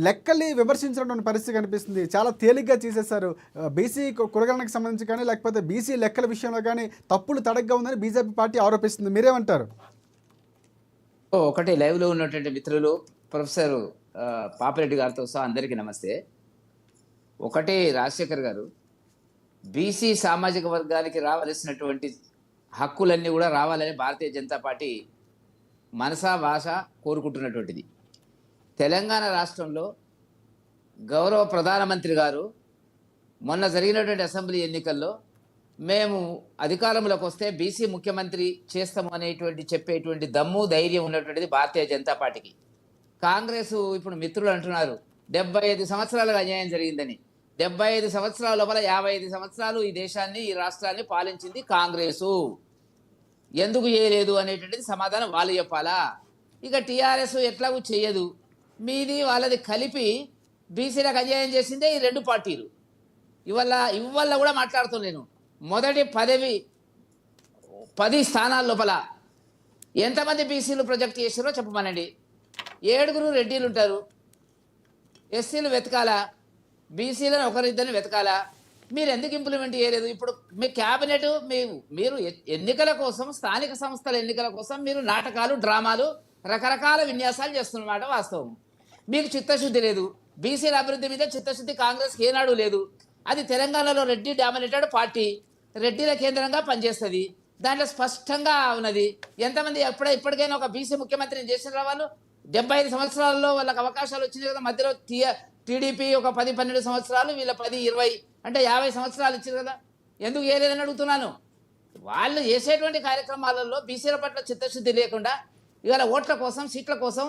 లెక్కల్ని విమర్శించినటువంటి పరిస్థితి కనిపిస్తుంది. చాలా తేలిగ్గా చేసేశారు. బీసీ కులగణనకు సంబంధించి కానీ, లేకపోతే బీసీ లెక్కల విషయంలో కానీ తప్పులు తడగ్గా ఉందని బీజేపీ పార్టీ ఆరోపిస్తుంది. మీరేమంటారు? ఒకటి లైవ్లో ఉన్నటువంటి మిత్రులు ప్రొఫెసర్ పాపిరెడ్డి గారితో సహా అందరికీ నమస్తే. ఒకటి రాజశేఖర్ గారు బీసీ సామాజిక వర్గానికి రావాల్సినటువంటి హక్కులన్నీ కూడా రావాలని భారతీయ జనతా పార్టీ మనసా భాష కోరుకుంటున్నటువంటిది. తెలంగాణ రాష్ట్రంలో గౌరవ ప్రధానమంత్రి గారు మొన్న జరిగినటువంటి అసెంబ్లీ ఎన్నికల్లో మేము అధికారంలోకి వస్తే బీసీ ముఖ్యమంత్రి చేస్తాము అనేటువంటి చెప్పేటువంటి దమ్ము ధైర్యం ఉన్నటువంటిది భారతీయ జనతా పార్టీకి. కాంగ్రెస్ ఇప్పుడు మిత్రులు అంటున్నారు 75 సంవత్సరాలుగా అన్యాయం జరిగిందని. 75 సంవత్సరాల లోపల 55 సంవత్సరాలు ఈ దేశాన్ని ఈ రాష్ట్రాన్ని పాలించింది కాంగ్రెసు. ఎందుకు చేయలేదు అనేటువంటిది సమాధానం వాళ్ళు చెప్పాలా. ఇక టీఆర్ఎస్ ఎట్లాగూ చేయదు, మీది వాళ్ళది కలిపి బీసీలకు అన్యాయం చేసిందే ఈ రెండు పార్టీలు. ఇవాళ కూడా మాట్లాడుతున్నాను. మొదటి 10 స్థానాల లోపల ఎంతమంది బీసీలు ప్రొజెక్ట్ చేసారో చెప్పమనండి. 7 రెడ్డిలు ఉంటారు, ఎస్సీలు వెతకాలా, బీసీలను ఒకరిద్దరిని వెతకాలా. మీరు ఎందుకు ఇంప్లిమెంట్ చేయలేదు? ఇప్పుడు మీ క్యాబినెట్ మీరు ఎన్నికల కోసం, స్థానిక సంస్థల ఎన్నికల కోసం మీరు నాటకాలు, డ్రామాలు, రకరకాల విన్యాసాలు చేస్తున్నమాట వాస్తవం. మీకు చిత్తశుద్ధి లేదు. బీసీల అభివృద్ధి మీద చిత్తశుద్ధి కాంగ్రెస్కి ఏనాడు లేదు. అది తెలంగాణలో రెడ్డి డామినేటెడ్ పార్టీ, రెడ్డిల కేంద్రంగా పనిచేస్తుంది. దాంట్లో స్పష్టంగా ఉన్నది. ఎంతమంది ఇప్పటికైనా ఒక బీసీ ముఖ్యమంత్రిని చేసిన వాళ్ళు 75 సంవత్సరాల్లో వాళ్ళకి అవకాశాలు వచ్చినాయి కదా. మధ్యలో టీడీపీ ఒక 10-12 సంవత్సరాలు, వీళ్ళ 10-20 అంటే 50 సంవత్సరాలు ఇచ్చారు కదా. ఎందుకు చేయలేదని అడుగుతున్నాను. వాళ్ళు చేసేటువంటి కార్యక్రమాలలో బీసీల పట్ల చిత్తశుద్ధి లేకుండా ఇవాళ ఓట్ల కోసం, సీట్ల కోసం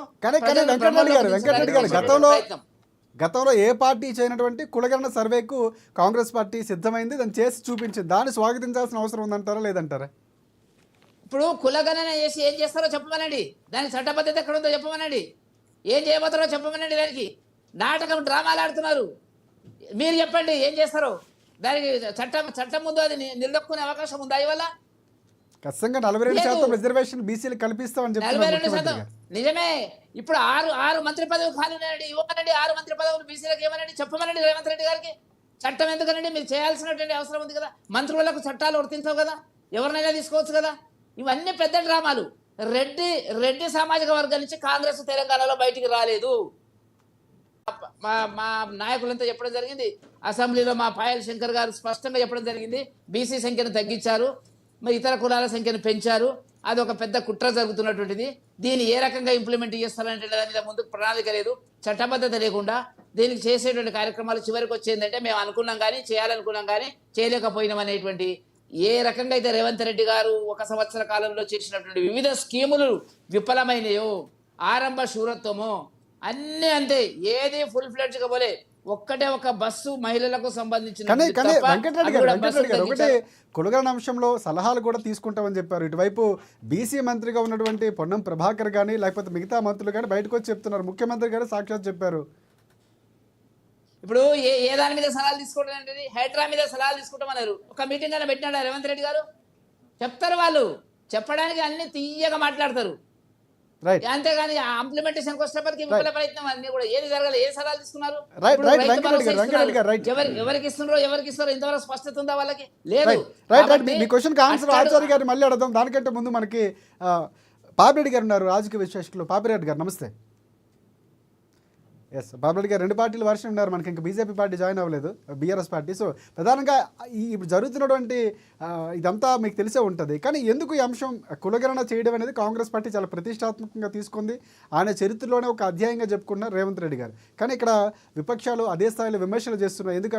గతంలో ఏ పార్టీ చేయనటువంటి కులగణన సర్వేకు కాంగ్రెస్ పార్టీ సిద్ధమైంది, దాన్ని చేసి చూపించింది. దాన్ని స్వాగతించాల్సిన అవసరం ఉందంటారా లేదంటారా? ఇప్పుడు కులగణన చేసి ఏం చేస్తారో చెప్పమనండి. దానికి చట్టబద్ధత ఎక్కడుందో చెప్పమనండి. ఏం చేయబోతారో చెప్పమనండి. దానికి నాటకం, డ్రామాలు ఆడుతున్నారు. మీరు చెప్పండి ఏం చేస్తారో. దానికి చట్టం ముందు అది నిలదొక్కునే అవకాశం ఉందా? ఇవాళ ఖచ్చితంగా 42% రిజర్వేషన్ బీసీలు కల్పిస్తామని చెప్తున్నారు. 42% నిజమే. ఇప్పుడు 6 మంత్రి పదవులు ఖాళీ ఉన్నాయండి. ఇవ్వమనండి 6 మంత్రి పదవులు బీసీలకు ఏమనండి, చెప్పమనండి రేవంత్ రెడ్డి గారికి. చట్టం ఎందుకనండి? మీరు చేయాల్సినటువంటి అవసరం ఉంది కదా. మంత్రులకు చట్టాలు వర్తించవు కదా, ఎవరినైనా తీసుకోవచ్చు కదా. ఇవన్నీ పెద్ద డ్రామాలు. రెడ్డి సామాజిక వర్గం నుంచి కాంగ్రెస్ తెలంగాణలో బయటికి రాలేదు. మా నాయకులంతా చెప్పడం జరిగింది. అసెంబ్లీలో మా పాయల్ శంకర్ గారు స్పష్టంగా చెప్పడం జరిగింది. బీసీ సంఖ్యను తగ్గించారు, మరి ఇతర కులాల సంఖ్యను పెంచారు. అది ఒక పెద్ద కుట్ర జరుగుతున్నటువంటిది. దీన్ని ఏ రకంగా ఇంప్లిమెంట్ చేస్తారంటే దాని మీద ముందుకు ప్రణాళిక లేదు, చట్టబద్ధత లేకుండా దీనికి చేసేటువంటి కార్యక్రమాలు చివరికి వచ్చేందంటే మేము అనుకున్నాం కానీ, చేయాలనుకున్నాం కానీ చేయలేకపోయినాం అనేటువంటి. ఏ రకంగా అయితే రేవంత్ రెడ్డి గారు 1 సంవత్సర కాలంలో చేసినటువంటి వివిధ స్కీములు విఫలమైనయో, ఆరంభ శూరత్వమో అన్నీ అంతే. ఏది ఫుల్ ఫ్లెడ్జ్గా పోలే. ఒక్కటే ఒక బస్సు మహిళలకు సంబంధించిన. వెంకటరెడ్డి గారు ఒకటే కులగణన అంశంలో సలహాలు కూడా తీసుకుంటామని చెప్పారు. ఇటువైపు బీసీ మంత్రిగా ఉన్నటువంటి పొన్నం ప్రభాకర్ కానీ, లేకపోతే మిగతా మంత్రులు కానీ బయటకు వచ్చి చెప్తున్నారు. ముఖ్యమంత్రి గారు సాక్షాత్ చెప్పారు. ఇప్పుడు ఏ దాని మీద సలహాలు తీసుకోవడం అంటే హైడ్రా మీద సలహాలు తీసుకుంటామన్నారు. ఒక మీటింగ్ అయినా పెట్టినాడు రేవంత్ రెడ్డి గారు? చెప్తారు వాళ్ళు, చెప్పడానికి అన్ని తీయగా మాట్లాడతారు. అంతేగాని ఇంప్లిమెంటేషన్కి వచ్చినప్పటికీ విఫల ప్రయత్నం అన్ని కూడా ఏది జరగాలి. ఏ సలహాలు తీసుకున్నారు? ఎవరికి ఇస్తున్నారో ఇంతవరకు స్పష్టత ఉందా వాళ్ళకి? లేదు. మీ క్వశ్చన్కి ఆన్సర్ ఆచార్య గారు మళ్ళీ అడదాం. దానికంటే ముందు మనకి పాపిరెడ్డి గారు ఉన్నారు, రాజకీయ విశ్లేషకులు. పాపిరెడ్డి గారు నమస్తే. ఎస్, పాపిరెడ్డి గారు 2 పార్టీలు వర్షం ఉన్నారు. మనకి ఇంకా బీజేపీ పార్టీ జాయిన్ అవ్వలేదు, బీఆర్ఎస్ పార్టీ. సో ప్రధానంగా ఇప్పుడు జరుగుతున్నటువంటి ఇదంతా మీకు తెలిసే ఉంటుంది. కానీ ఎందుకు ఈ అంశం కులగణన చేయడం అనేది కాంగ్రెస్ పార్టీ చాలా ప్రతిష్టాత్మకంగా తీసుకుంది. ఆయన చరిత్రలోనే ఒక అధ్యాయంగా చెప్పుకున్నారు రేవంత్ రెడ్డి గారు. కానీ ఇక్కడ విపక్షాలు అదే స్థాయిలో విమర్శలు చేస్తున్నాయి. ఎందుకంటే